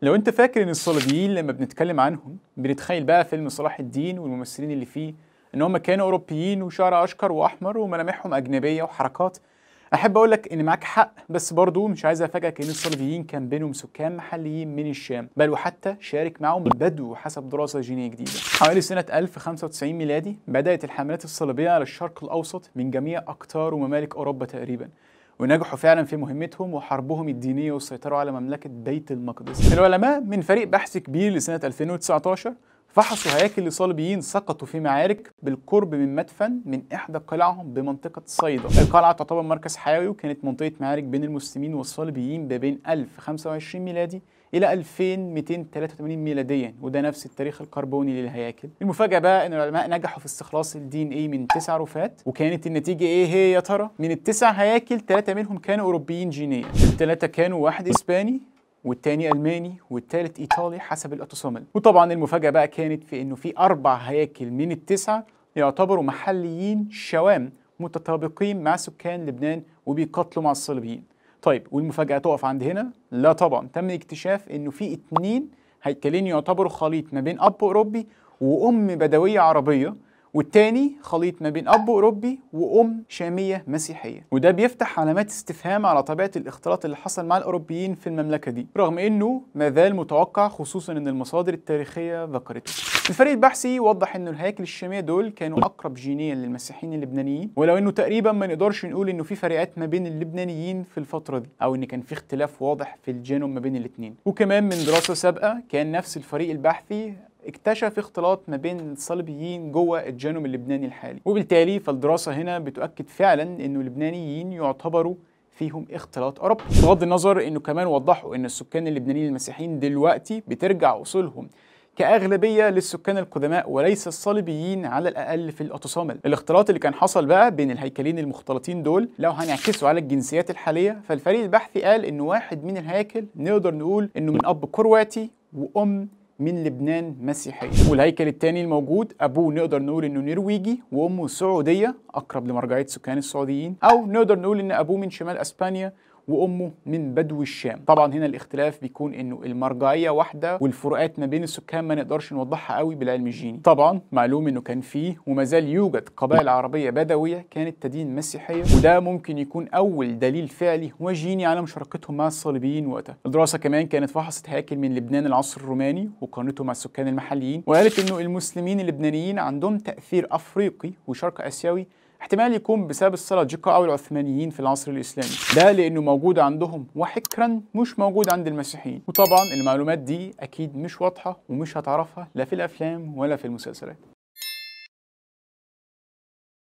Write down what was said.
لو انت فاكر ان الصليبيين لما بنتكلم عنهم بنتخيل بقى فيلم صلاح الدين والممثلين اللي فيه ان هم كانوا اوروبيين وشعر اشقر واحمر وملامحهم اجنبيه وحركات، احب اقول لك ان معاك حق، بس برضو مش عايز افاجئك ان الصليبيين كان بينهم سكان محليين من الشام، بل وحتى شارك معهم بدو حسب دراسه جينيه جديده. حوالي سنه 1095 ميلادي بدات الحملات الصليبيه على الشرق الاوسط من جميع اقطار وممالك اوروبا تقريبا، ونجحوا فعلا في مهمتهم وحربهم الدينيه والسيطره على مملكه بيت المقدس. العلماء من فريق بحث كبير لسنه 2019 فحصوا هياكل لصليبيين سقطوا في معارك بالقرب من مدفن من إحدى قلاعهم بمنطقة صيدا. القلعة تعتبر مركز حيوي، وكانت منطقة معارك بين المسلمين والصليبيين ما بين 1025 ميلادي إلى 2283 ميلاديا، وده نفس التاريخ الكربوني للهياكل. المفاجأة بقى إن العلماء نجحوا في استخلاص الدي ان ايه من 9 رفات، وكانت النتيجة إيه هي يا ترى؟ من ال9 هياكل 3 منهم كانوا أوروبيين جينيا، ال3 كانوا واحد إسباني والتاني ألماني والتالت إيطالي حسب الأوتوسومال. وطبعا المفاجأة بقى كانت في إنه في 4 هياكل من ال9 يعتبروا محليين شوام متطابقين مع سكان لبنان وبيقاتلوا مع الصليبيين. طيب والمفاجأة تقف عند هنا؟ لا طبعا، تم اكتشاف إنه في 2 هيكلين يعتبروا خليط ما بين أب أوروبي وأم بدوية عربية، والتاني خليط ما بين أب أوروبي وأم شامية مسيحية، وده بيفتح علامات استفهام على طبيعة الاختلاط اللي حصل مع الأوروبيين في المملكة دي، رغم إنه ما زال متوقع خصوصا إن المصادر التاريخية ذكرته. الفريق البحثي وضح إنه الهياكل الشامية دول كانوا أقرب جينيا للمسيحيين اللبنانيين، ولو إنه تقريبا ما نقدرش نقول إنه في فريقات ما بين اللبنانيين في الفترة دي، أو إن كان في اختلاف واضح في الجينوم ما بين الاتنين. وكمان من دراسة سابقة كان نفس الفريق البحثي اكتشف اختلاط ما بين الصليبيين جوه الجينوم اللبناني الحالي، وبالتالي فالدراسة هنا بتؤكد فعلا انه اللبنانيين يعتبروا فيهم اختلاط اوروبي. بغض النظر انه كمان وضحوا ان السكان اللبنانيين المسيحيين دلوقتي بترجع اصولهم كأغلبية للسكان القدماء وليس الصليبيين على الأقل في الأوتوسومال. الاختلاط اللي كان حصل بقى بين الهيكلين المختلطين دول لو هنعكسه على الجنسيات الحالية، فالفريق البحثي قال إنه واحد من الهياكل نقدر نقول إنه من أب كرواتي وأم من لبنان مسيحية، والهيكل الثاني الموجود أبوه نقدر نقول إنه نرويجي وأمه سعودية أقرب لمرجعية سكان السعوديين، أو نقدر نقول إن أبوه من شمال أسبانيا وأمه من بدو الشام. طبعا هنا الاختلاف بيكون إنه المرجعية واحدة والفروقات ما بين السكان ما نقدرش نوضحها قوي بالعلم الجيني. طبعا معلوم إنه كان فيه وما زال يوجد قبائل عربية بدوية كانت تدين مسيحية، وده ممكن يكون أول دليل فعلي وجيني على مشاركتهم مع الصليبيين وقتها. الدراسة كمان كانت فحصت هياكل من لبنان العصر الروماني وقارنته مع السكان المحليين، وقالت إنه المسلمين اللبنانيين عندهم تأثير أفريقي وشرق آسيوي، احتمال يكون بسبب السلاجقة أو العثمانيين في العصر الإسلامي، ده لأنه موجود عندهم وحكرا مش موجود عند المسيحيين. وطبعا المعلومات دي أكيد مش واضحة ومش هتعرفها لا في الأفلام ولا في المسلسلات.